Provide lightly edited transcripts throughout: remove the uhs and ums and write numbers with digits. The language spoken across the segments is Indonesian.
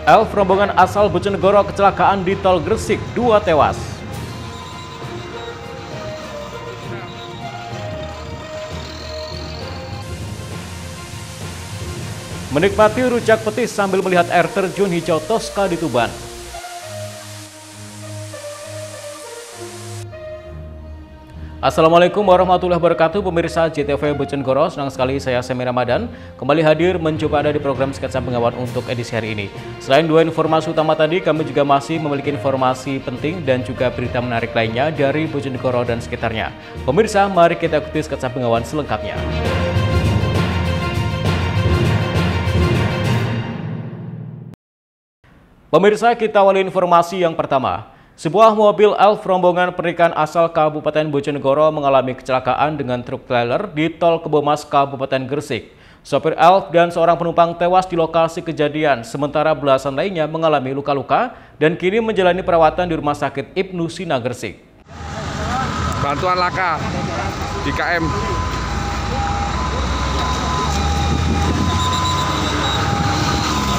Elf rombongan asal Bojonegoro kecelakaan di Tol Gresik, 2 tewas. Menikmati rujak petis sambil melihat air terjun hijau Toska di Tuban. Assalamualaikum warahmatullahi wabarakatuh, pemirsa JTV Bojonegoro. Senang sekali saya Semi Ramadan kembali hadir mencoba Anda di program Sketsa Pengawan untuk edisi hari ini. Selain dua informasi utama tadi, kami juga masih memiliki informasi penting dan juga berita menarik lainnya dari Bojonegoro dan sekitarnya. Pemirsa, mari kita ikuti Sketsa Pengawan selengkapnya. Pemirsa, kita awali informasi yang pertama. Sebuah mobil Elf rombongan pernikahan asal Kabupaten Bojonegoro mengalami kecelakaan dengan truk trailer di Tol Kebomas, Kabupaten Gresik. Sopir Elf dan seorang penumpang tewas di lokasi kejadian, sementara belasan lainnya mengalami luka-luka dan kini menjalani perawatan di Rumah Sakit Ibnu Sina Gresik. Bantuan laka di KM.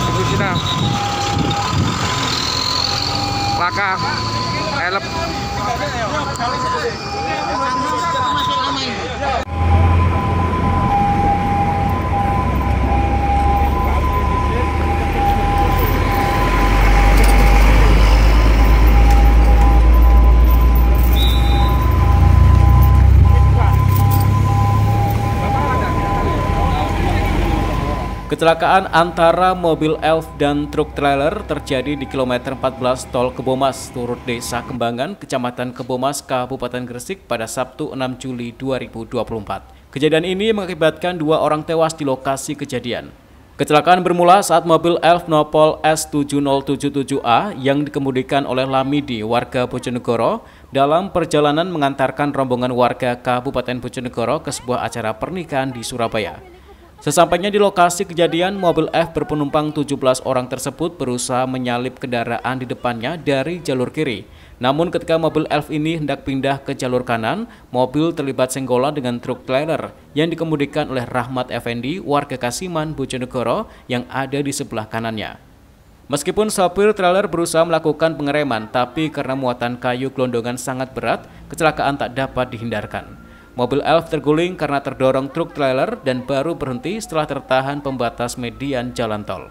Ibnu Sina. Laka, elep. Kecelakaan antara mobil Elf dan truk trailer terjadi di kilometer 14 Tol Kebomas, Turut Desa Kembangan, Kecamatan Kebomas, Kabupaten Gresik pada Sabtu 6 Juli 2024. Kejadian ini mengakibatkan 2 orang tewas di lokasi kejadian. Kecelakaan bermula saat mobil Elf Nopol S7077A yang dikemudikan oleh Lamidi, warga Bojonegoro, dalam perjalanan mengantarkan rombongan warga Kabupaten Bojonegoro ke sebuah acara pernikahan di Surabaya. Sesampainya di lokasi kejadian, mobil F berpenumpang 17 orang tersebut berusaha menyalip kendaraan di depannya dari jalur kiri. Namun ketika mobil Elf ini hendak pindah ke jalur kanan, mobil terlibat senggolan dengan truk trailer yang dikemudikan oleh Rahmat Effendi, warga Kasiman, Bojonegoro yang ada di sebelah kanannya. Meskipun sopir trailer berusaha melakukan pengereman, tapi karena muatan kayu gelondongan sangat berat, kecelakaan tak dapat dihindarkan. Mobil Elf terguling karena terdorong truk trailer dan baru berhenti setelah tertahan pembatas median jalan tol.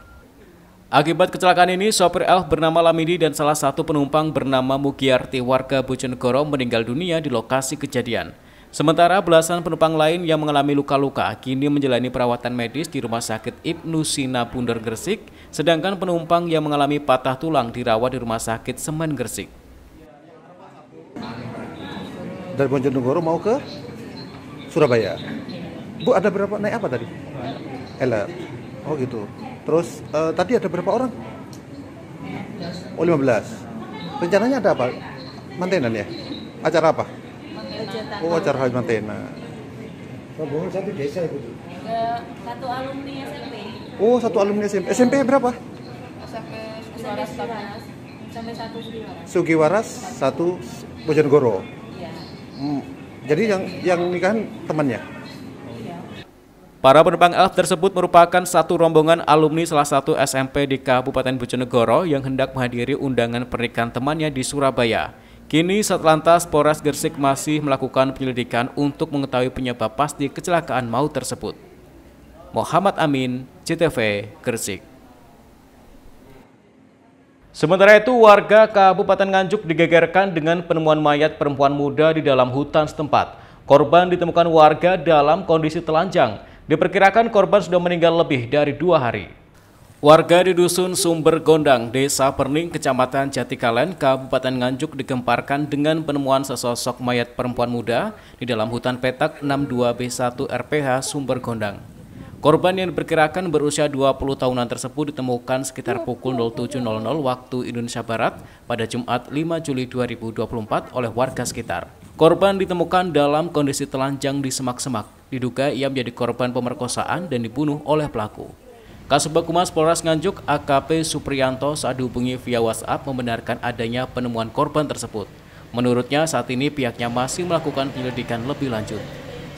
Akibat kecelakaan ini, sopir Elf bernama Lamidi dan salah satu penumpang bernama Mugiarti, warga Bojonegoro, meninggal dunia di lokasi kejadian. Sementara belasan penumpang lain yang mengalami luka-luka kini menjalani perawatan medis di Rumah Sakit Ibnu Sina Bundar Gresik, sedangkan penumpang yang mengalami patah tulang dirawat di Rumah Sakit Semen Gresik. Dari Bojonegoro mau ke Surabaya. Bu, ada berapa, naik apa tadi? Elf. Oh gitu. Terus tadi ada berapa orang? Oh 15. Rencananya ada apa? Mantenan ya? Acara apa? Oh, acara hari mantena. Rombongan satu desa itu. Satu alumni SMP. Oh, satu alumni SMP. SMP berapa? SMP Sugiwaras sampai 1 Sugiwaras. Sugiwaras 1 Bojonegoro. Iya. Jadi yang nikahan temannya? Para penumpang Elf tersebut merupakan satu rombongan alumni salah satu SMP di Kabupaten Bojonegoro yang hendak menghadiri undangan pernikahan temannya di Surabaya. Kini Satlantas Polres Gresik masih melakukan penyelidikan untuk mengetahui penyebab pasti kecelakaan maut tersebut. Muhammad Amin, JTV, Gresik. Sementara itu, warga Kabupaten Nganjuk digegerkan dengan penemuan mayat perempuan muda di dalam hutan setempat. Korban ditemukan warga dalam kondisi telanjang. Diperkirakan korban sudah meninggal lebih dari 2 hari. Warga di Dusun Sumber Gondang, Desa Perning, Kecamatan Jatikalen, Kabupaten Nganjuk digemparkan dengan penemuan sesosok mayat perempuan muda di dalam hutan petak 62B1 RPH Sumber Gondang. Korban yang diperkirakan berusia 20 tahunan tersebut ditemukan sekitar pukul 07.00 waktu Indonesia Barat pada Jumat 5 Juli 2024 oleh warga sekitar. Korban ditemukan dalam kondisi telanjang di semak-semak. Diduga ia menjadi korban pemerkosaan dan dibunuh oleh pelaku. Kasubag Humas Polres Nganjuk AKP Supriyanto saat dihubungi via WhatsApp membenarkan adanya penemuan korban tersebut. Menurutnya saat ini pihaknya masih melakukan penyelidikan lebih lanjut.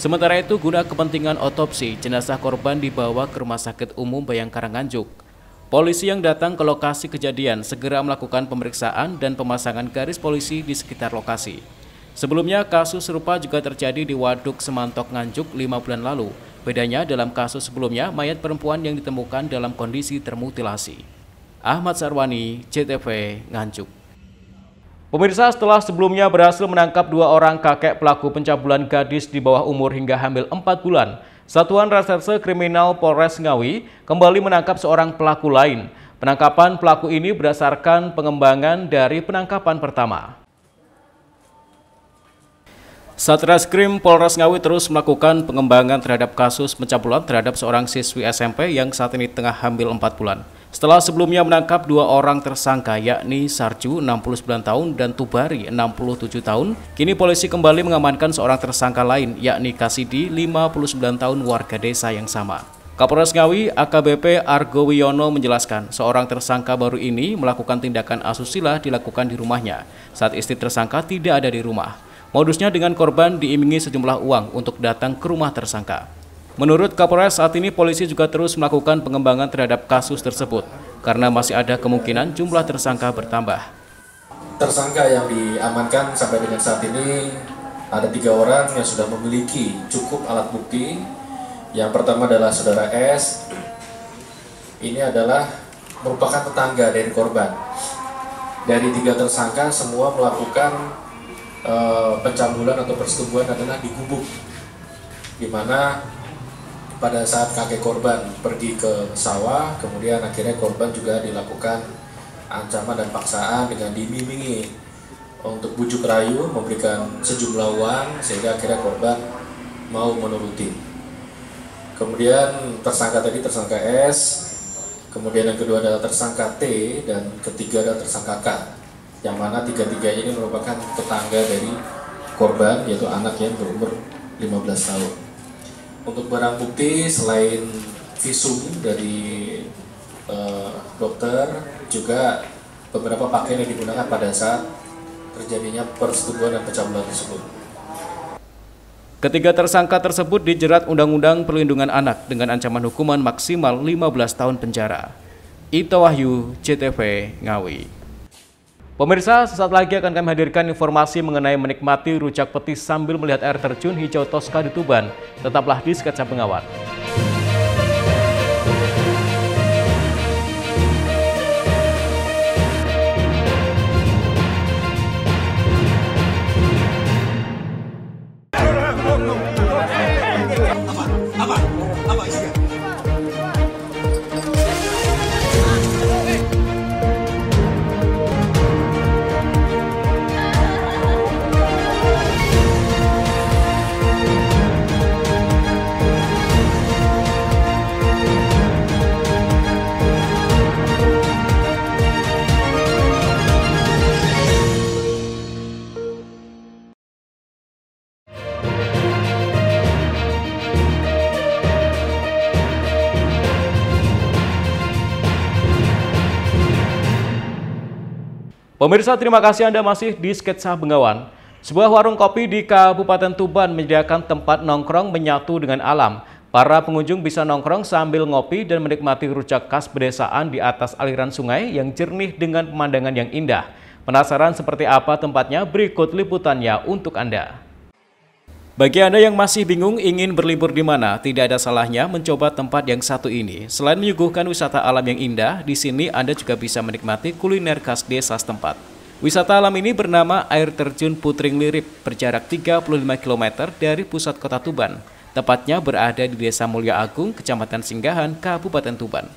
Sementara itu, guna kepentingan otopsi, jenazah korban dibawa ke Rumah Sakit Umum Bayangkara Nganjuk. Polisi yang datang ke lokasi kejadian segera melakukan pemeriksaan dan pemasangan garis polisi di sekitar lokasi. Sebelumnya, kasus serupa juga terjadi di Waduk Semantok Nganjuk 5 bulan lalu. Bedanya dalam kasus sebelumnya, mayat perempuan yang ditemukan dalam kondisi termutilasi. Ahmad Sarwani, JTV, Nganjuk. Pemirsa, setelah sebelumnya berhasil menangkap 2 orang kakek pelaku pencabulan gadis di bawah umur hingga hamil 4 bulan, Satuan Reserse Kriminal Polres Ngawi kembali menangkap seorang pelaku lain. Penangkapan pelaku ini berdasarkan pengembangan dari penangkapan pertama. Satreskrim Polres Ngawi terus melakukan pengembangan terhadap kasus pencabulan terhadap seorang siswi SMP yang saat ini tengah hamil 4 bulan. Setelah sebelumnya menangkap 2 orang tersangka yakni Sarju 69 tahun dan Tubari 67 tahun, kini polisi kembali mengamankan seorang tersangka lain yakni Kasidi 59 tahun warga desa yang sama. Kapolres Ngawi AKBP Argo Wiono menjelaskan seorang tersangka baru ini melakukan tindakan asusila dilakukan di rumahnya saat istri tersangka tidak ada di rumah. Modusnya dengan korban diimingi sejumlah uang untuk datang ke rumah tersangka. Menurut Kapolres, saat ini polisi juga terus melakukan pengembangan terhadap kasus tersebut karena masih ada kemungkinan jumlah tersangka bertambah. Tersangka yang diamankan sampai dengan saat ini ada 3 orang yang sudah memiliki cukup alat bukti. Yang pertama adalah saudara S. Ini adalah merupakan tetangga dari korban. Dari 3 tersangka semua melakukan pencabulan atau persetubuhan adalah di gubuk, di mana pada saat kakek korban pergi ke sawah, kemudian akhirnya korban juga dilakukan ancaman dan paksaan dengan diiming-imingi untuk bujuk rayu, memberikan sejumlah uang sehingga akhirnya korban mau menuruti. Kemudian tersangka tadi tersangka S, kemudian yang kedua adalah tersangka T, dan ketiga adalah tersangka K, yang mana tiga-tiga ini merupakan tetangga dari korban, yaitu anak yang berumur 15 tahun. Untuk barang bukti selain visum dari dokter, juga beberapa pakaian yang digunakan pada saat terjadinya persetubuhan dan pencabulan tersebut. Ketiga tersangka tersebut dijerat Undang-Undang Perlindungan Anak dengan ancaman hukuman maksimal 15 tahun penjara. Ito Wahyu, JTV, Ngawi. Pemirsa, sesaat lagi akan kami hadirkan informasi mengenai menikmati rujak petis sambil melihat air terjun hijau Toska di Tuban. Tetaplah di Sketsa Bengawan. Pemirsa, terima kasih Anda masih di Sketsa Bengawan. Sebuah warung kopi di Kabupaten Tuban menyediakan tempat nongkrong menyatu dengan alam. Para pengunjung bisa nongkrong sambil ngopi dan menikmati rujak khas pedesaan di atas aliran sungai yang jernih dengan pemandangan yang indah. Penasaran seperti apa tempatnya? Berikut liputannya untuk Anda. Bagi Anda yang masih bingung ingin berlibur di mana, tidak ada salahnya mencoba tempat yang satu ini. Selain menyuguhkan wisata alam yang indah, di sini Anda juga bisa menikmati kuliner khas desa setempat. Wisata alam ini bernama Air Terjun Putring Lirip, berjarak 35 km dari pusat kota Tuban. Tepatnya berada di Desa Mulya Agung, Kecamatan Singgahan, Kabupaten Tuban.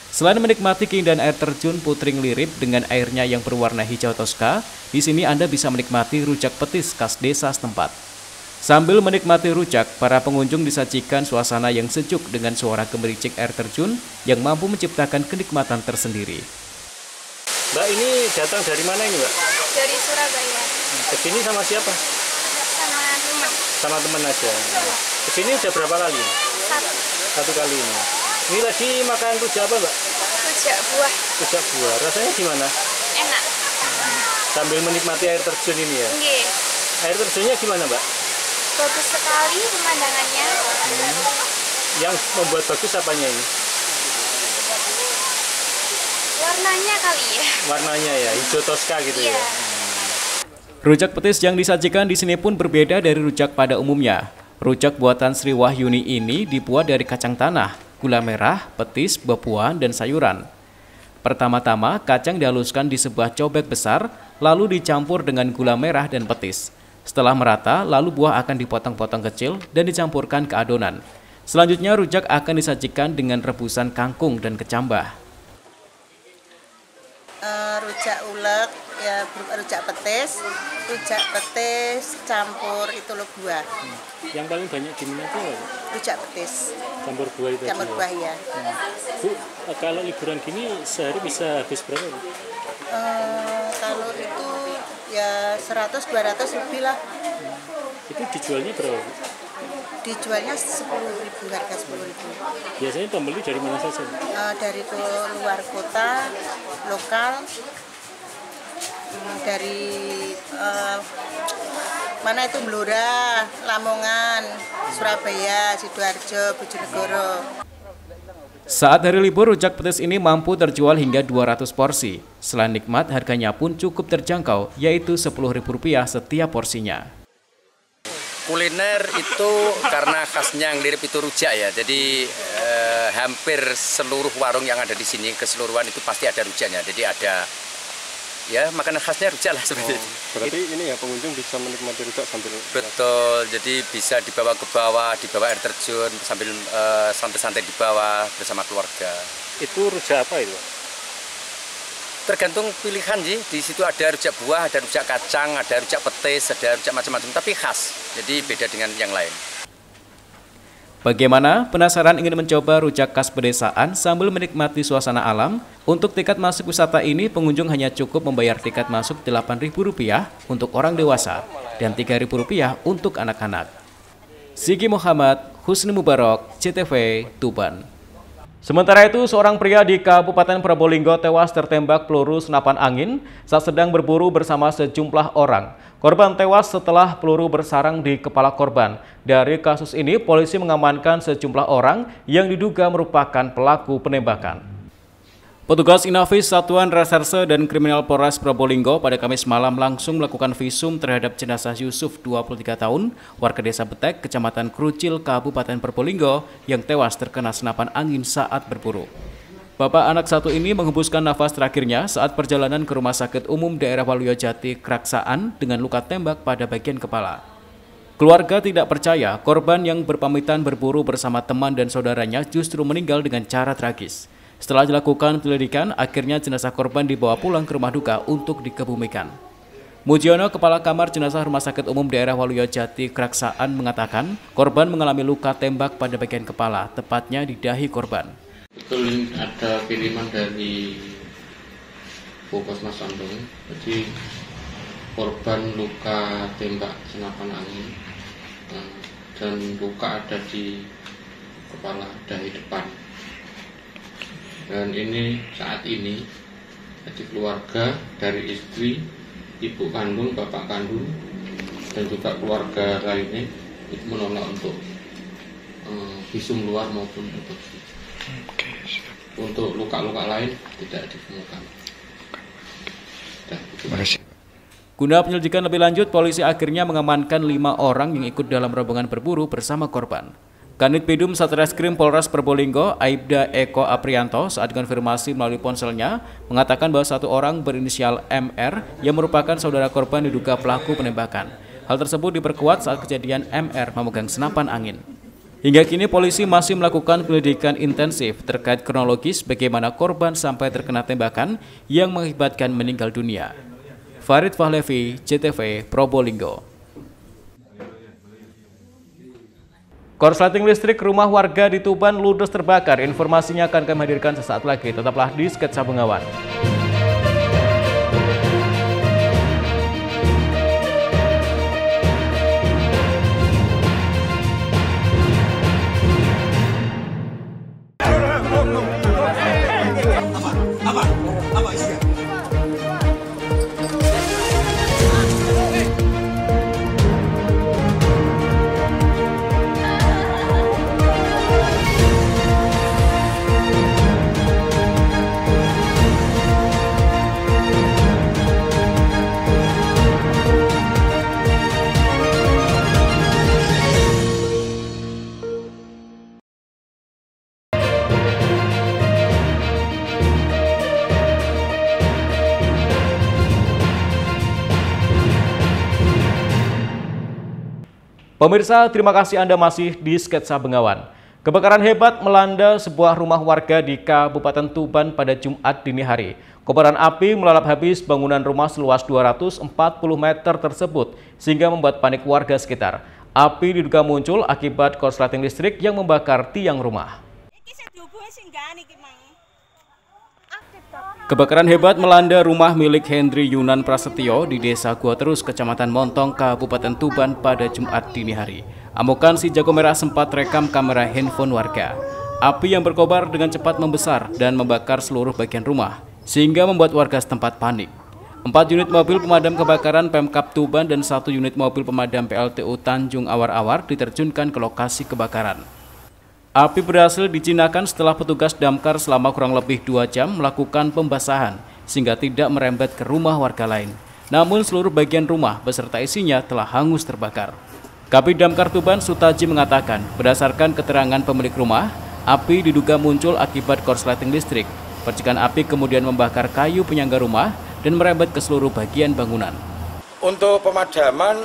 Selain menikmati keindahan air terjun Putring Lirip dengan airnya yang berwarna hijau Toska, di sini Anda bisa menikmati rujak petis khas desa setempat. Sambil menikmati rujak, para pengunjung disajikan suasana yang sejuk dengan suara gemericik air terjun yang mampu menciptakan kenikmatan tersendiri. Mbak, ini datang dari mana ini, Mbak? Dari Surabaya. Kesini sama siapa? Sama teman. Sama teman aja. Kesini udah berapa kali? Satu kali ini. Ini lagi makan rujak apa, Mbak? Rujak buah. Rujak buah. Rasanya gimana? Enak. Sambil menikmati air terjun ini ya? Nggih. Air terjunnya gimana, Mbak? Bagus sekali pemandangannya. Yang membuat bagus apanya ini? Warnanya kali ya. Warnanya ya, hijau toska gitu Iya. ya. Rujak petis yang disajikan di sini pun berbeda dari rujak pada umumnya. Rujak buatan Sri Wahyuni ini dibuat dari kacang tanah, gula merah, petis, buah-buahan, dan sayuran. Pertama-tama, kacang dihaluskan di sebuah cobek besar, lalu dicampur dengan gula merah dan petis. Setelah merata, lalu buah akan dipotong-potong kecil dan dicampurkan ke adonan. Selanjutnya, rujak akan disajikan dengan rebusan kangkung dan kecambah. Rujak ulek, ya rujak petis campur itu loh buah. Yang paling banyak diminati apa? Rujak petis, Campur buah itu. campur buah ya. Bu, kalau liburan gini sehari bisa habis berapa, Bu? Kalau itu ya 100-200 lebih lah. Itu dijualnya berapa, Bu? Dijualnya 10.000, harga 10.000. Biasanya pembeli dari mana saja, Bu? Dari luar kota, lokal, dari mana itu Blora, Lamongan, Surabaya, Sidoarjo, Bojonegoro. Saat hari libur, rujak petis ini mampu terjual hingga 200 porsi. Selain nikmat, harganya pun cukup terjangkau, yaitu Rp10.000 setiap porsinya. Kuliner itu karena khasnya ngelirip itu rujak ya, jadi hampir seluruh warung yang ada di sini keseluruhan itu pasti ada rujaknya. Jadi ada ya makanan khasnya rujak lah seperti itu. Berarti ini ya pengunjung bisa menikmati rujak sambil Betul, jadi bisa dibawa ke bawah, dibawa air terjun sambil santai-santai di bawah bersama keluarga. Itu rujak apa itu? Tergantung pilihan sih, di situ ada rujak buah, ada rujak kacang, ada rujak petis, ada rujak macam-macam, tapi khas, jadi beda dengan yang lain. Bagaimana? Penasaran ingin mencoba rujak khas pedesaan sambil menikmati suasana alam? Untuk tiket masuk wisata ini, pengunjung hanya cukup membayar tiket masuk Rp8.000 untuk orang dewasa dan Rp3.000 untuk anak-anak. Sigi Muhammad, Husni Mubarak, CTV, Tuban. Sementara itu, seorang pria di Kabupaten Probolinggo tewas tertembak peluru senapan angin saat sedang berburu bersama sejumlah orang. Korban tewas setelah peluru bersarang di kepala korban. Dari kasus ini, polisi mengamankan sejumlah orang yang diduga merupakan pelaku penembakan. Petugas Inafis Satuan Reserse dan Kriminal Polres Probolinggo pada Kamis malam langsung melakukan visum terhadap jenazah Yusuf, 23 tahun, warga desa Betek, Kecamatan Krucil, Kabupaten Probolinggo, yang tewas terkena senapan angin saat berburu. Bapak anak satu ini menghembuskan nafas terakhirnya saat perjalanan ke Rumah Sakit Umum Daerah Waluyo-Jati, Kraksaan, dengan luka tembak pada bagian kepala. Keluarga tidak percaya korban yang berpamitan berburu bersama teman dan saudaranya justru meninggal dengan cara tragis. Setelah dilakukan penyelidikan, akhirnya jenazah korban dibawa pulang ke rumah duka untuk dikebumikan. Mujiono, Kepala Kamar Jenazah Rumah Sakit Umum Daerah Waluyo-Jati, Kraksaan, mengatakan korban mengalami luka tembak pada bagian kepala, tepatnya di dahi korban. Betul, ada kiriman dari Puskesmas Sandung, jadi korban luka tembak senapan angin dan luka ada di kepala dahi depan. Dan ini saat ini jadi keluarga dari istri, ibu kandung, bapak kandung, dan juga keluarga lainnya itu menolak untuk visum luar maupun otopsi. Untuk luka-luka lain tidak ditemukan. Guna penyelidikan lebih lanjut, polisi akhirnya mengamankan 5 orang yang ikut dalam rombongan berburu bersama korban. Kanit Bidum Satreskrim Polres Probolinggo, Aibda Eko Aprianto, saat konfirmasi melalui ponselnya, mengatakan bahwa satu orang berinisial MR yang merupakan saudara korban diduga pelaku penembakan. Hal tersebut diperkuat saat kejadian MR memegang senapan angin. Hingga kini polisi masih melakukan penyelidikan intensif terkait kronologis bagaimana korban sampai terkena tembakan yang mengakibatkan meninggal dunia. Farid Fahlevi, CTV, Probolinggo. Korsleting listrik rumah warga di Tuban ludes terbakar. Informasinya akan kami hadirkan sesaat lagi. Tetaplah di Sketsa Bengawan. Pemirsa, terima kasih Anda masih di Sketsa Bengawan. Kebakaran hebat melanda sebuah rumah warga di Kabupaten Tuban pada Jumat dini hari. Kobaran api melalap habis bangunan rumah seluas 240 meter tersebut sehingga membuat panik warga sekitar. Api diduga muncul akibat korsleting listrik yang membakar tiang rumah. Kebakaran hebat melanda rumah milik Hendri Yunan Prasetyo di Desa Gua Terus, Kecamatan Montong, Kabupaten Tuban pada Jumat dini hari. Amukan si jago merah sempat rekam kamera handphone warga. Api yang berkobar dengan cepat membesar dan membakar seluruh bagian rumah, sehingga membuat warga setempat panik. 4 unit mobil pemadam kebakaran Pemkab Tuban dan 1 unit mobil pemadam PLTU Tanjung Awar-Awar diterjunkan ke lokasi kebakaran. Api berhasil dijinakan setelah petugas damkar selama kurang lebih 2 jam melakukan pembasahan sehingga tidak merembet ke rumah warga lain. Namun seluruh bagian rumah beserta isinya telah hangus terbakar. Kabid Damkar Tuban Sutaji mengatakan, berdasarkan keterangan pemilik rumah, api diduga muncul akibat korsleting listrik. Percikan api kemudian membakar kayu penyangga rumah dan merembet ke seluruh bagian bangunan. Untuk pemadaman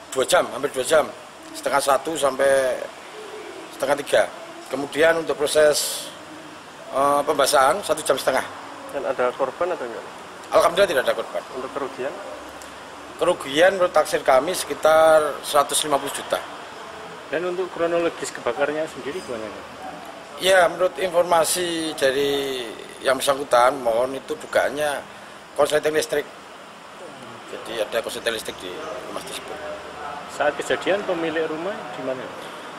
2 jam, hampir 2 jam, setengah 1 sampai setengah 3. Kemudian untuk proses pembasahan 1 jam setengah. Dan ada korban atau enggak? Alhamdulillah tidak ada korban. Untuk kerugian? Kerugian menurut taksir kami sekitar 150 juta. Dan untuk kronologis kebakarnya sendiri gimana? Ya, menurut informasi dari yang bersangkutan, mohon itu dugaannya korsleting listrik. Jadi ada korsleting listrik di rumah tersebut. Saat kejadian pemilik rumah di mana?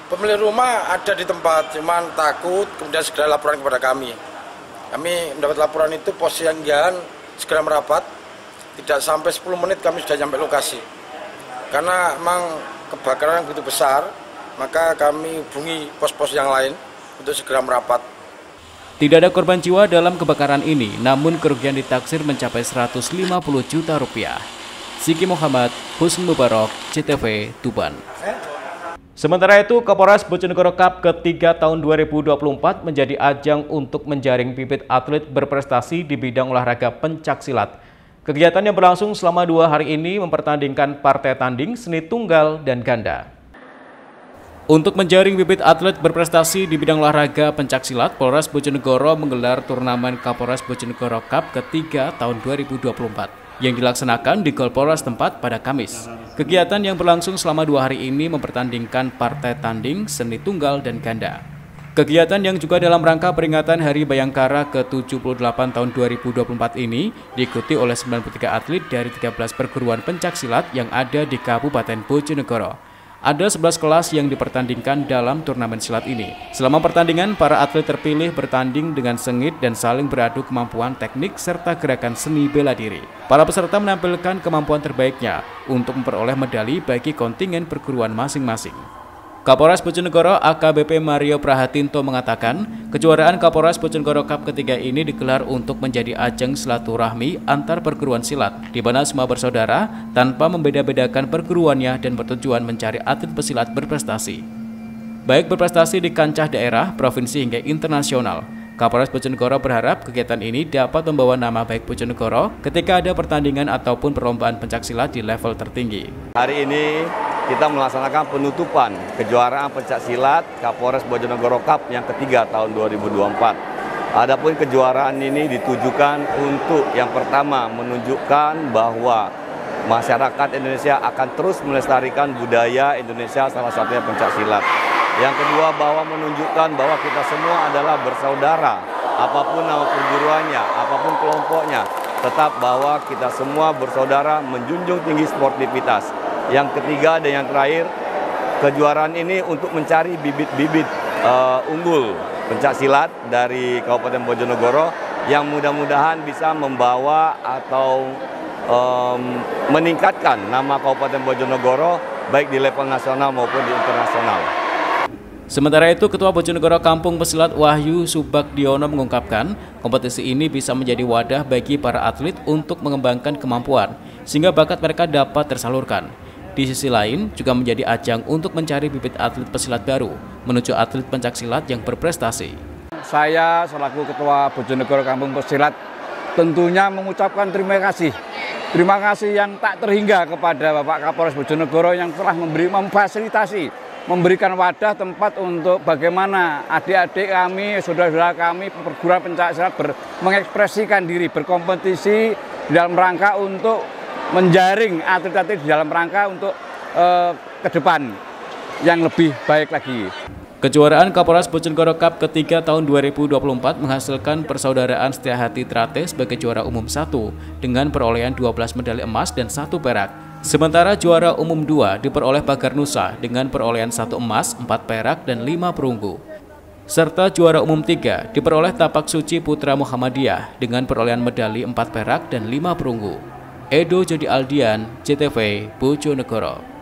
Pemilik rumah ada di tempat, cuman takut, kemudian segera laporan kepada kami. Kami mendapat laporan itu posyangan segera merapat, tidak sampai 10 menit kami sudah sampai lokasi. Karena memang kebakaran yang begitu besar, maka kami hubungi pos-pos yang lain untuk segera merapat. Tidak ada korban jiwa dalam kebakaran ini, namun kerugian ditaksir mencapai 150 juta rupiah. Siki Muhammad, Husn Mubarak, CTV, Tuban. Sementara itu, Kapolres Bojonegoro Cup ketiga tahun 2024 menjadi ajang untuk menjaring bibit atlet berprestasi di bidang olahraga pencaksilat. Kegiatan yang berlangsung selama 2 hari ini mempertandingkan partai tanding, seni tunggal, dan ganda. Untuk menjaring bibit atlet berprestasi di bidang olahraga pencaksilat, Polres Bojonegoro menggelar turnamen Kapolres Bojonegoro Cup ketiga tahun 2024 yang dilaksanakan di Gor Polres tempat pada Kamis. Kegiatan yang berlangsung selama 2 hari ini mempertandingkan partai tanding, seni tunggal, dan ganda. Kegiatan yang juga dalam rangka peringatan Hari Bayangkara ke-78 tahun 2024 ini diikuti oleh 93 atlet dari 13 perguruan pencaksilat yang ada di Kabupaten Bojonegoro. Ada 11 kelas yang dipertandingkan dalam turnamen silat ini. Selama pertandingan, para atlet terpilih bertanding dengan sengit dan saling beradu kemampuan teknik serta gerakan seni bela diri. Para peserta menampilkan kemampuan terbaiknya untuk memperoleh medali bagi kontingen perguruan masing-masing. Kapolres Bojonegoro AKBP Mario Prahatinto mengatakan, kejuaraan Kapolres Bojonegoro Cup ketiga ini digelar untuk menjadi ajang silaturahmi antar perguruan silat, di mana semua bersaudara tanpa membeda-bedakan perguruannya dan bertujuan mencari atlet pesilat berprestasi. Baik berprestasi di kancah daerah, provinsi hingga internasional. Kapolres Bojonegoro berharap kegiatan ini dapat membawa nama baik Bojonegoro ketika ada pertandingan ataupun perlombaan pencaksilat di level tertinggi. Hari ini kita melaksanakan penutupan kejuaraan pencaksilat Kapolres Bojonegoro Cup yang ketiga tahun 2024. Adapun kejuaraan ini ditujukan untuk yang pertama menunjukkan bahwa masyarakat Indonesia akan terus melestarikan budaya Indonesia, salah satunya pencaksilat. Yang kedua, bahwa menunjukkan bahwa kita semua adalah bersaudara, apapun nama perguruannya, apapun kelompoknya, tetap bahwa kita semua bersaudara menjunjung tinggi sportivitas. Yang ketiga dan yang terakhir, kejuaraan ini untuk mencari bibit-bibit unggul pencaksilat dari Kabupaten Bojonegoro yang mudah-mudahan bisa membawa atau meningkatkan nama Kabupaten Bojonegoro baik di level nasional maupun di internasional. Sementara itu, Ketua Bojonegoro Kampung Pesilat Wahyu Subagdiono mengungkapkan, kompetisi ini bisa menjadi wadah bagi para atlet untuk mengembangkan kemampuan, sehingga bakat mereka dapat tersalurkan. Di sisi lain, juga menjadi ajang untuk mencari bibit atlet pesilat baru, menuju atlet pencaksilat yang berprestasi. Saya selaku Ketua Bojonegoro Kampung Pesilat tentunya mengucapkan terima kasih. Terima kasih yang tak terhingga kepada Bapak Kapolres Bojonegoro yang telah memfasilitasi, memberikan wadah tempat untuk bagaimana adik-adik kami, saudara-saudara kami, perguruan pencaksilat mengekspresikan diri, berkompetisi di dalam rangka untuk menjaring atlet-atlet di dalam rangka untuk ke depan yang lebih baik lagi. Kejuaraan Kapolres Bojonegoro Cup ketiga tahun 2024 menghasilkan persaudaraan Setiahati Trate sebagai juara umum 1 dengan perolehan 12 medali emas dan 1 perak. Sementara juara umum 2 diperoleh Pagar Nusa dengan perolehan 1 emas, 4 perak, dan 5 perunggu. Serta juara umum 3 diperoleh Tapak Suci Putra Muhammadiyah dengan perolehan medali 4 perak dan 5 perunggu. Edo Jody Aldian, JTV, Bojonegoro.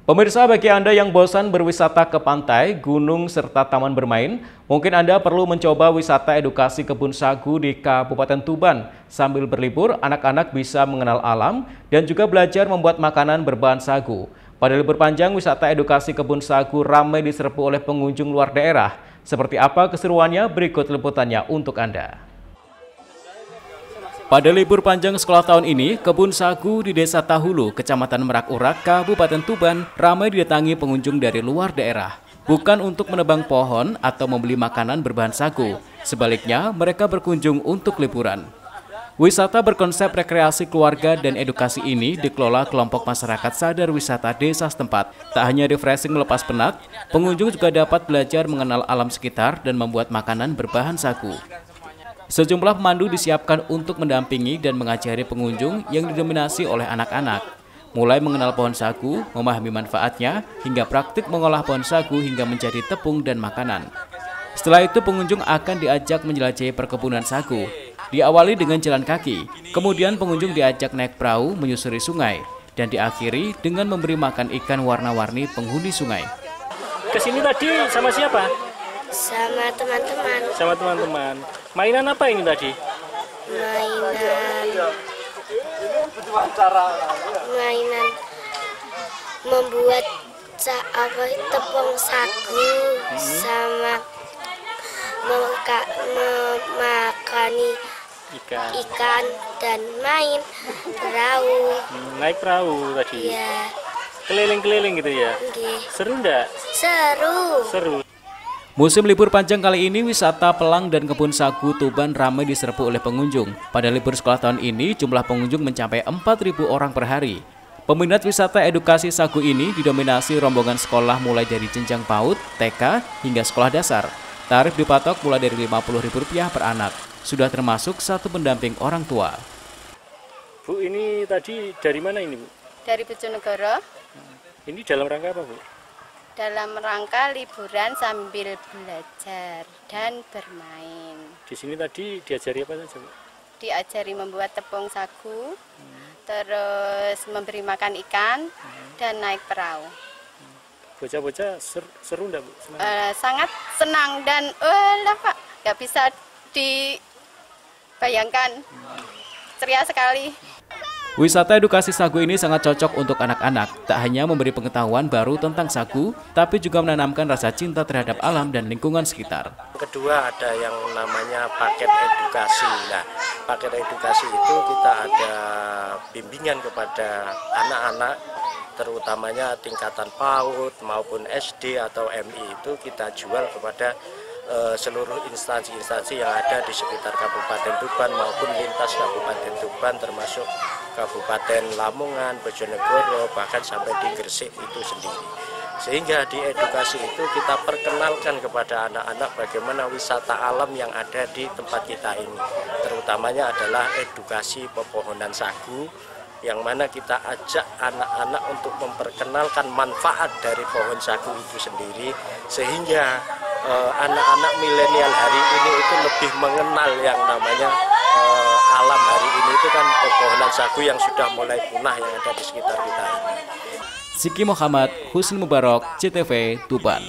Pemirsa, bagi Anda yang bosan berwisata ke pantai, gunung, serta taman bermain, mungkin Anda perlu mencoba wisata edukasi kebun sagu di Kabupaten Tuban. Sambil berlibur, anak-anak bisa mengenal alam dan juga belajar membuat makanan berbahan sagu. Pada libur panjang, wisata edukasi kebun sagu ramai diserbu oleh pengunjung luar daerah. Seperti apa keseruannya? Berikut liputannya untuk Anda. Pada libur panjang sekolah tahun ini, kebun sagu di Desa Tahulu, Kecamatan Merak Urak, Kabupaten Tuban, ramai didatangi pengunjung dari luar daerah. Bukan untuk menebang pohon atau membeli makanan berbahan sagu. Sebaliknya, mereka berkunjung untuk liburan. Wisata berkonsep rekreasi keluarga dan edukasi ini dikelola kelompok masyarakat sadar wisata desa setempat. Tak hanya refreshing melepas penat, pengunjung juga dapat belajar mengenal alam sekitar dan membuat makanan berbahan sagu. Sejumlah pemandu disiapkan untuk mendampingi dan mengajari pengunjung yang didominasi oleh anak-anak. Mulai mengenal pohon sagu, memahami manfaatnya, hingga praktik mengolah pohon sagu hingga menjadi tepung dan makanan. Setelah itu pengunjung akan diajak menjelajahi perkebunan sagu. Diawali dengan jalan kaki, kemudian pengunjung diajak naik perahu menyusuri sungai, dan diakhiri dengan memberi makan ikan warna-warni penghuni sungai. Kesini tadi sama siapa? Sama teman-teman. Sama teman-teman. Mainan apa ini tadi? Mainan membuat tepung sagu sama memakani ikan dan main perahu. Naik perahu tadi? Iya. Keliling-keliling gitu ya? Okay. Seru enggak? Seru. Musim libur panjang kali ini, wisata Pelang dan Kebun Sagu Tuban ramai diserbu oleh pengunjung. Pada libur sekolah tahun ini, jumlah pengunjung mencapai 4.000 orang per hari. Peminat wisata edukasi sagu ini didominasi rombongan sekolah mulai dari jenjang PAUD, TK, hingga sekolah dasar. Tarif dipatok mulai dari Rp50.000 per anak. Sudah termasuk 1 pendamping orang tua. Bu, ini tadi dari mana ini, Bu? Dari Bojonegoro. Ini dalam rangka apa, Bu? Dalam rangka liburan sambil belajar dan bermain. Di sini tadi diajari apa saja, Bu? Diajari membuat tepung sagu, terus memberi makan ikan, dan naik perahu. Bocah-bocah seru enggak, Bu? Sangat senang dan Pak, nggak bisa dibayangkan, ceria sekali. Wisata edukasi sagu ini sangat cocok untuk anak-anak. Tak hanya memberi pengetahuan baru tentang sagu, tapi juga menanamkan rasa cinta terhadap alam dan lingkungan sekitar. Kedua, ada yang namanya paket edukasi. Nah, paket edukasi itu kita ada bimbingan kepada anak-anak, terutamanya tingkatan PAUD maupun SD atau MI itu kita jual kepada seluruh instansi-instansi yang ada di sekitar Kabupaten Tuban maupun lintas Kabupaten Tuban, termasuk Kabupaten Lamongan, Bojonegoro, bahkan sampai di Gresik itu sendiri. Sehingga di edukasi itu kita perkenalkan kepada anak-anak bagaimana wisata alam yang ada di tempat kita ini. Terutamanya adalah edukasi pepohonan sagu, yang mana kita ajak anak-anak untuk memperkenalkan manfaat dari pohon sagu itu sendiri, sehingga anak-anak milenial hari ini itu lebih mengenal yang namanya alam hari ini itu kan pepohonan sagu yang sudah mulai punah yang ada di sekitar kita ini. Siki Muhammad, Husni Mubarok, CTV, Tuban.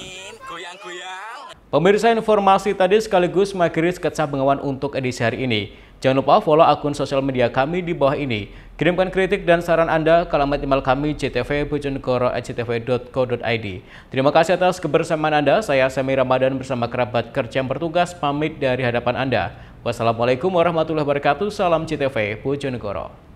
Pemirsa, informasi tadi sekaligus mengakhiri sketsa Bengawan untuk edisi hari ini. Jangan lupa follow akun sosial media kami di bawah ini. Kirimkan kritik dan saran Anda ke alamat email kami ctvbojonegoro@ctv.co.id. Terima kasih atas kebersamaan Anda. Saya Semi Ramadan bersama kerabat kerja yang bertugas pamit dari hadapan Anda. Wassalamualaikum warahmatullahi wabarakatuh. Salam CTV Bojonegoro.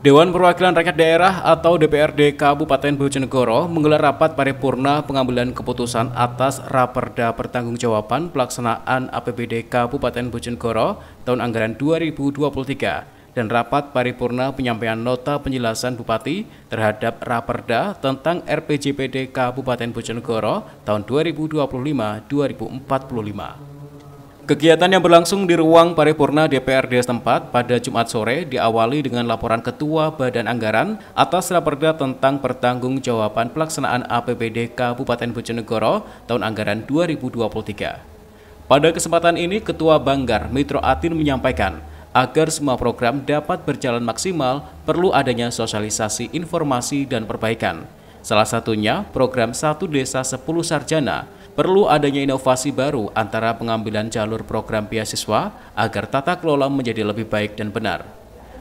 Dewan Perwakilan Rakyat Daerah atau DPRD Kabupaten Bojonegoro menggelar rapat paripurna pengambilan keputusan atas Raperda Pertanggungjawaban Pelaksanaan APBD Kabupaten Bojonegoro tahun anggaran 2023 dan rapat paripurna penyampaian nota penjelasan Bupati terhadap Raperda tentang RPJPD Kabupaten Bojonegoro tahun 2025-2045. Kegiatan yang berlangsung di ruang paripurna DPRD setempat pada Jumat sore diawali dengan laporan Ketua Badan Anggaran atas Raperda tentang pertanggungjawaban pelaksanaan APBD Kabupaten Bojonegoro tahun anggaran 2023. Pada kesempatan ini, Ketua Banggar Mitro Atin menyampaikan agar semua program dapat berjalan maksimal perlu adanya sosialisasi informasi dan perbaikan. Salah satunya program 1 Desa 10 Sarjana. Perlu adanya inovasi baru antara pengambilan jalur program beasiswa agar tata kelola menjadi lebih baik dan benar.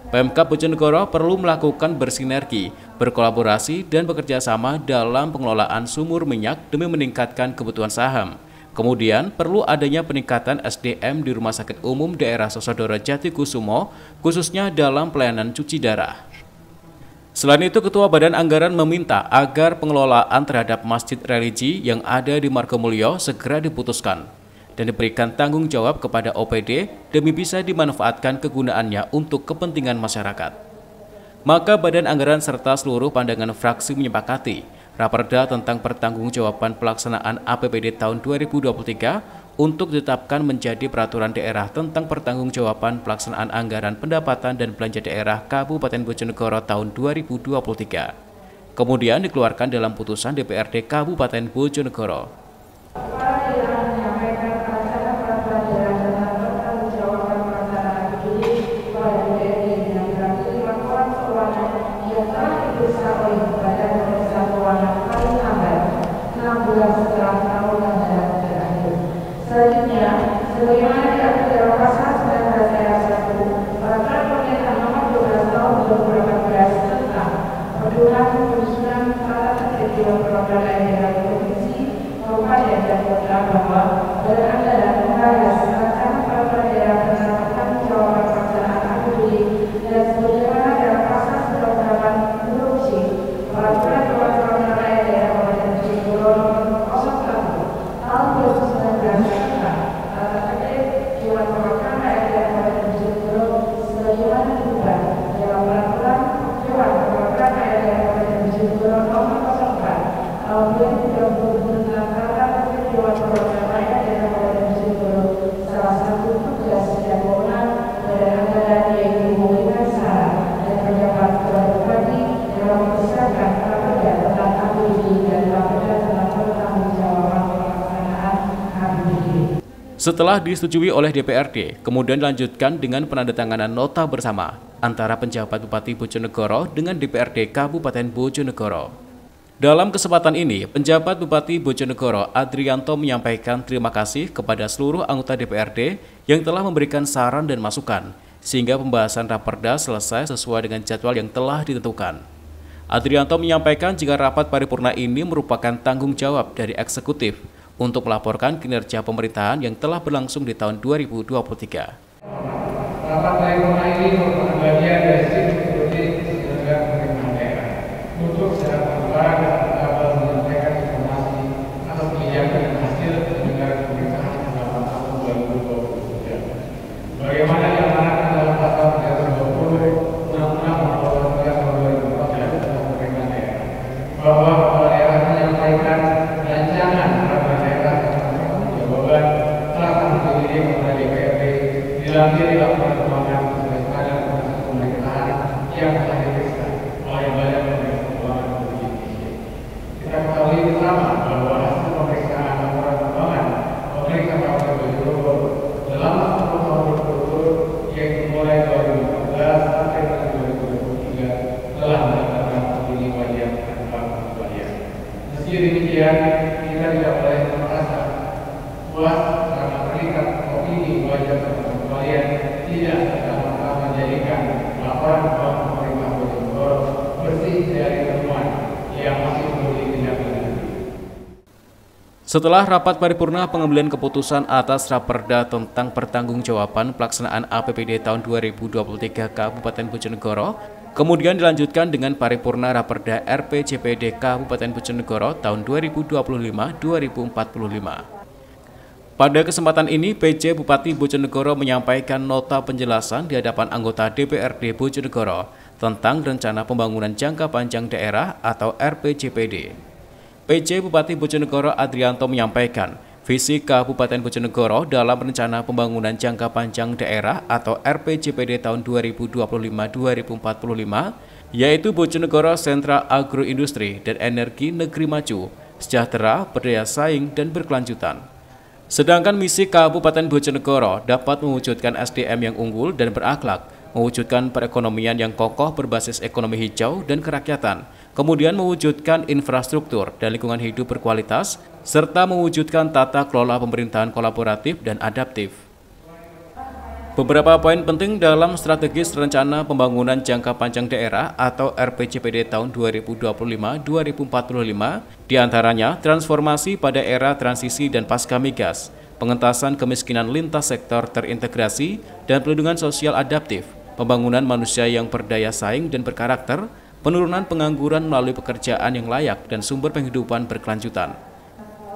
Pemkab Bojonegoro perlu melakukan bersinergi, berkolaborasi, dan bekerja sama dalam pengelolaan sumur minyak demi meningkatkan kebutuhan saham. Kemudian perlu adanya peningkatan SDM di Rumah Sakit Umum Daerah Sosodoro Jatikusumo, khususnya dalam pelayanan cuci darah. Selain itu, Ketua Badan Anggaran meminta agar pengelolaan terhadap masjid religi yang ada di Margomulyo segera diputuskan dan diberikan tanggung jawab kepada OPD demi bisa dimanfaatkan kegunaannya untuk kepentingan masyarakat. Maka Badan Anggaran serta seluruh pandangan fraksi menyepakati Raperda tentang pertanggungjawaban pelaksanaan APBD tahun 2023 untuk ditetapkan menjadi peraturan daerah tentang pertanggungjawaban pelaksanaan anggaran pendapatan dan belanja daerah Kabupaten Bojonegoro tahun 2023. Kemudian dikeluarkan dalam putusan DPRD Kabupaten Bojonegoro. Selanjutnya, sebagaimana diatur dalam pasal 19 ayat 1 Peraturan Pemerintah Nomor 12 Tahun 2018 tentang pedoman penyusunan tata tertib dewan perwakilan daerah provinsi, kabupaten dan kota bahwa Badan Anggaran membahas rancangan peraturan daerah tentang pertanggungjawaban pelaksanaan APBD dan sebagaimana dalam pasal 98 huruf C Peraturan Dewan Perwakilan Daerah Kabupaten Bojonegoro Nomor 01 Tahun 2019 Setelah disetujui oleh DPRD, kemudian dilanjutkan dengan penandatanganan nota bersama antara penjabat Bupati Bojonegoro dengan DPRD Kabupaten Bojonegoro. Dalam kesempatan ini, penjabat Bupati Bojonegoro Adrianto menyampaikan terima kasih kepada seluruh anggota DPRD yang telah memberikan saran dan masukan, sehingga pembahasan Raperda selesai sesuai dengan jadwal yang telah ditentukan. Adrianto menyampaikan jika rapat paripurna ini merupakan tanggung jawab dari eksekutif untuk melaporkan kinerja pemerintahan yang telah berlangsung di tahun 2023. Rapat paripurna ini merupakan bagian dari sistem politik penyelenggaraan pemerintahan daerah untuk secara transparan dan akuntabel menyampaikan informasi atau kebijakan dan hasil penyelenggaraan pemerintahan selama tahun 2023. Bagaimana diamanatkan dalam pasal 320 Undang-Undang Nomor 13 Tahun 2014 tentang pemerintahan daerah bahwa kepala daerah menyampaikan rancangan peraturan daerah tentang pertanggungjawaban pelaksanaan APBD kepada DPRD dilampiri laporan keuangan sebagai badan pemerintahan yang telah diperiksa oleh Badan Setelah rapat paripurna pengambilan keputusan atas Raperda tentang pertanggungjawaban pelaksanaan APBD tahun 2023 Kabupaten Bojonegoro, kemudian dilanjutkan dengan paripurna Raperda RPJPD Kabupaten Bojonegoro tahun 2025-2045. Pada kesempatan ini, PJ Bupati Bojonegoro menyampaikan nota penjelasan di hadapan anggota DPRD Bojonegoro tentang Rencana Pembangunan Jangka Panjang Daerah atau RPJPD. PJ Bupati Bojonegoro Adrianto menyampaikan visi Kabupaten Bojonegoro dalam Rencana Pembangunan Jangka Panjang Daerah atau RPJPD tahun 2025-2045, yaitu Bojonegoro sentra agroindustri dan energi negeri maju, sejahtera, berdaya saing, dan berkelanjutan. Sedangkan misi Kabupaten Bojonegoro dapat mewujudkan SDM yang unggul dan berakhlak, mewujudkan perekonomian yang kokoh berbasis ekonomi hijau dan kerakyatan, kemudian mewujudkan infrastruktur dan lingkungan hidup berkualitas, serta mewujudkan tata kelola pemerintahan kolaboratif dan adaptif. Beberapa poin penting dalam strategis Rencana Pembangunan Jangka Panjang Daerah atau RPJPD tahun 2025-2045, diantaranya transformasi pada era transisi dan pasca migas, pengentasan kemiskinan lintas sektor terintegrasi, dan perlindungan sosial adaptif, pembangunan manusia yang berdaya saing dan berkarakter, penurunan pengangguran melalui pekerjaan yang layak dan sumber penghidupan berkelanjutan.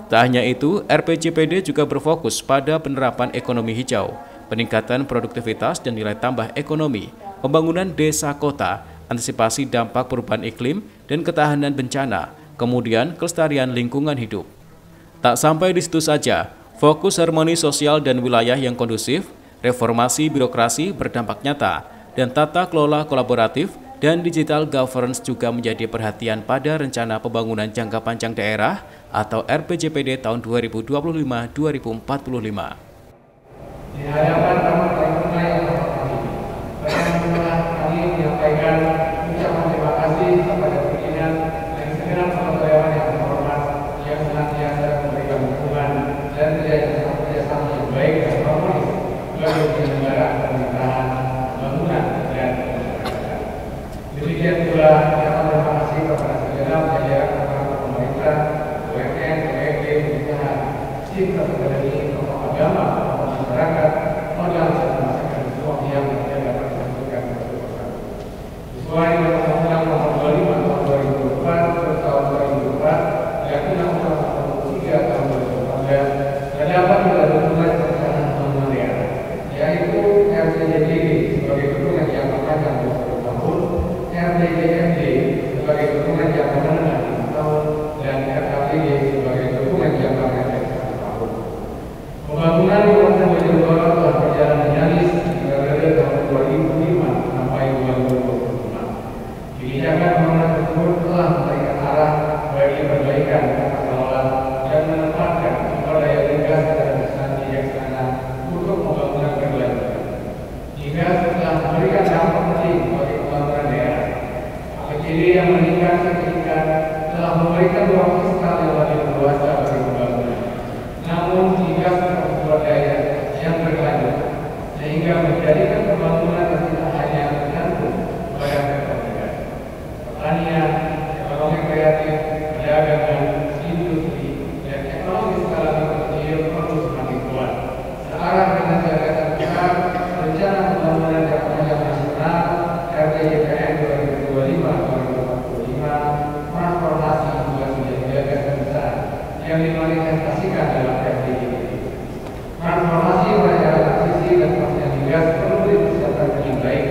Tak hanya itu, RPJPD juga berfokus pada penerapan ekonomi hijau, peningkatan produktivitas dan nilai tambah ekonomi, pembangunan desa kota, antisipasi dampak perubahan iklim dan ketahanan bencana, kemudian kelestarian lingkungan hidup. Tak sampai di situ saja, fokus harmoni sosial dan wilayah yang kondusif, reformasi birokrasi berdampak nyata, dan tata kelola kolaboratif dan digital governance juga menjadi perhatian pada Rencana Pembangunan Jangka Panjang Daerah atau RPJPD tahun 2025-2045. Di hadapan tamu-tamu yang terhormat, pertama kami menyampaikan ucapan terima kasih kepada pimpinan dan segenap pegawai yang terhormat yang senantiasa memberikan dukungan dan kerjasama yang baik dan harmonis bagi penyelenggaraan pemerintahan, pembangunan dan masyarakat. Demikian pula ucapan terima kasih kepada segenap jajaran aparat pemerintah, BUMN, BUMD, usaha, sistem akademi, tokoh agama, masyarakat, organisasi masyarakat semua yang dapat disambungkan satu persatu. Sesuai dengan Undang-Undang Nomor 25 Tahun 2004 Tahun 2004 dan Undang-Undang Nomor 3 Tahun 2014, terdapat juga dokumen perencanaan pembangunan daerah, yaitu RPJPD sebagai dokumen jangka panjang 20 tahun, RPJMD sebagai dokumen jangka menengah 5 tahun, dan RKPD sebagai dokumen jangka pendek 1 tahun. Pembangunan di Kabupaten Bojonegoro telah berjalan dinamis dari tahun 2005 sampai 2025. Kebijakan pembangunan tersebut telah memberikan arah bagi perbaikan tata kelola dan menempatkan sumber daya gas dan strategi bijaksana untuk pembangunan berkelanjutan. Hingga setelah memberikan dampak penting bagi pembangunan daerah, APBD yang meningkat signifikan telah memberikan ruang fiskal yang lebih luas bagi pembangunan. Namun hingga sumber daya yang berkelanjutan, sehingga menjadikan pembangunan tidak hanya tergantung pada sektor migas, pertanian, ekonomi kreatif, perdagangan, industri, dan ekonomi skala mikro kecil perlu semakin kuat. Searah dengan gagasan besar Rencana Pembangunan Jangka Panjang Nasional RPJPN 2025-2045, transformasi juga menjadi gagasan besar yang dimanifestasikan dalam RPJPD. Transformasi pada transisi dan pasca migas perlu dipersiapkan dengan baik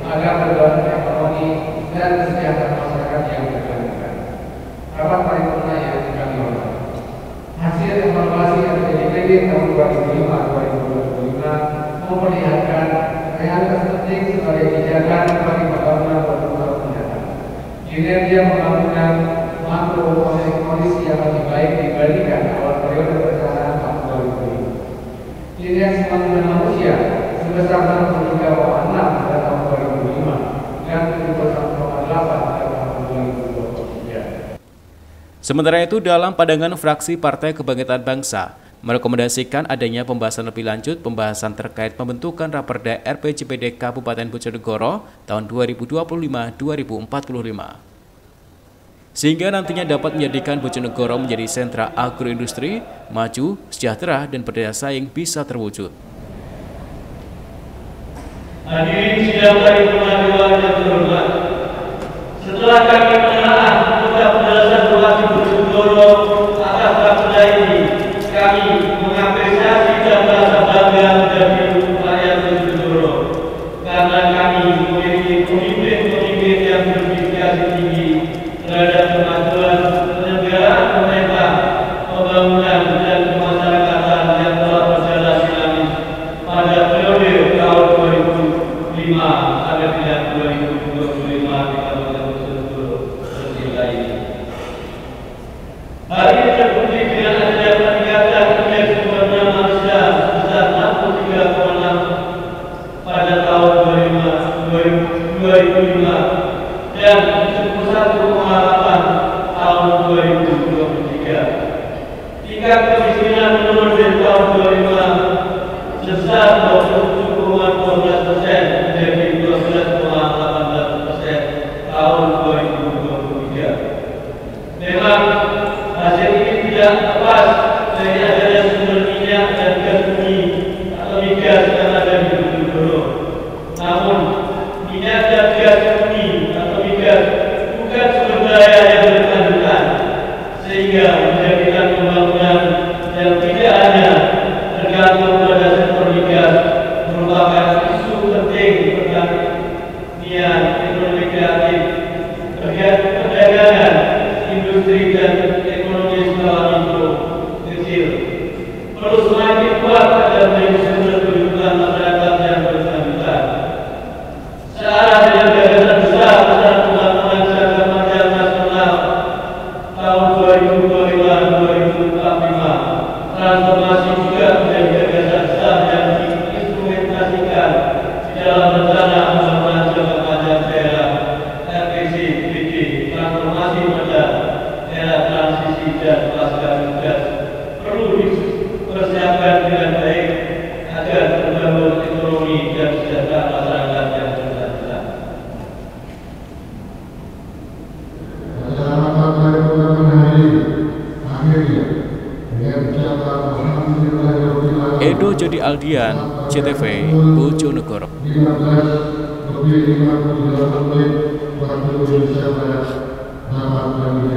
agar berbasis ekonomi dan kesejahteraan masyarakat yang berkelanjutan. Rapat paripurna yang kami hormati, hasil evaluasi RPJPD tahun 2005-2025 memperlihatkan realitas penting sebagai pijakan bagi pembangunan tahun mendatang. Kinerja pembangunan makro kondisi yang lebih baik dibandingkan awal periode perencanaan tahun 2005. Indeks pembangunan manusia sebesar 63,6 pada tahun 2005 dan 71,8 pada tahun 2023. Sementara itu, dalam pandangan fraksi Partai Kebangkitan Bangsa, merekomendasikan adanya pembahasan lebih lanjut pembahasan terkait pembentukan Raperda RPJPD Kabupaten Bojonegoro tahun 2025-2045. sehingga nantinya dapat menjadikan Bojonegoro menjadi sentra agroindustri, maju, sejahtera, dan berdaya saing bisa terwujud. Hadirin sidang paripurna Dewan yang terhormat, setelah kami menelaah tentang penjelasan Bupati Bojonegoro atas raperda ini, kami mengapresiasi dan merasa bangga menjadi rakyat Bojonegoro karena kami memiliki pemimpin-pemimpin yang berdedikasi tinggi terhadap kemajuan penyelenggaraan pemerintah, pembangunan dan kemasyarakatan yang telah berjalan dinamis pada periode tahun 2005 sampai dengan 2025 di Kabupaten Bojonegoro tercinta ini. Hal ini terbukti dengan adanya peningkatan indeks sumber daya manusia sebesar 63,6 pada tahun 2005 dan 71,8 tahun 2023. Tingkat kemiskinan menurun dari tahun 2005 sebesar 27,12% menjadi 12,18% tahun 2023. Memang hasil ini tidak lepas dari adanya sumber minyak dan gas bumi atau migas yang ada di Bojonegoro. Namun minyak dan gas bumi atau migas bukan sumber daya yang berkelanjutan, sehingga menjadikan pembangunan yang tidak hanya tergantung pada sektor migas merupakan isu penting pertanian, ekonomi kreatif, perdagangan, industri dan ekonomi skala mikro kecil. Perlu semakin kuat agar menjadi sumber kehidupan masyarakat yang berkelanjutan. Searah dengan gagasan besar tentang pembangunan jangka panjang nasional tahun 2025-2045, transformasi juga menjadi gagasan besar yang diinstrumentasikan di dalam rencana pembangunan jangka panjang daerah RPJMD, transformasi pada era transisi dan pasca migas. Perlu dipersiapkan dengan baik agar terbangun ekonomi dan kesejahteraan masyarakat yang berkelanjutan. Edo Jody Aldian, CTV, Bojonegoro. Waktu Indonesia Barat dapat kami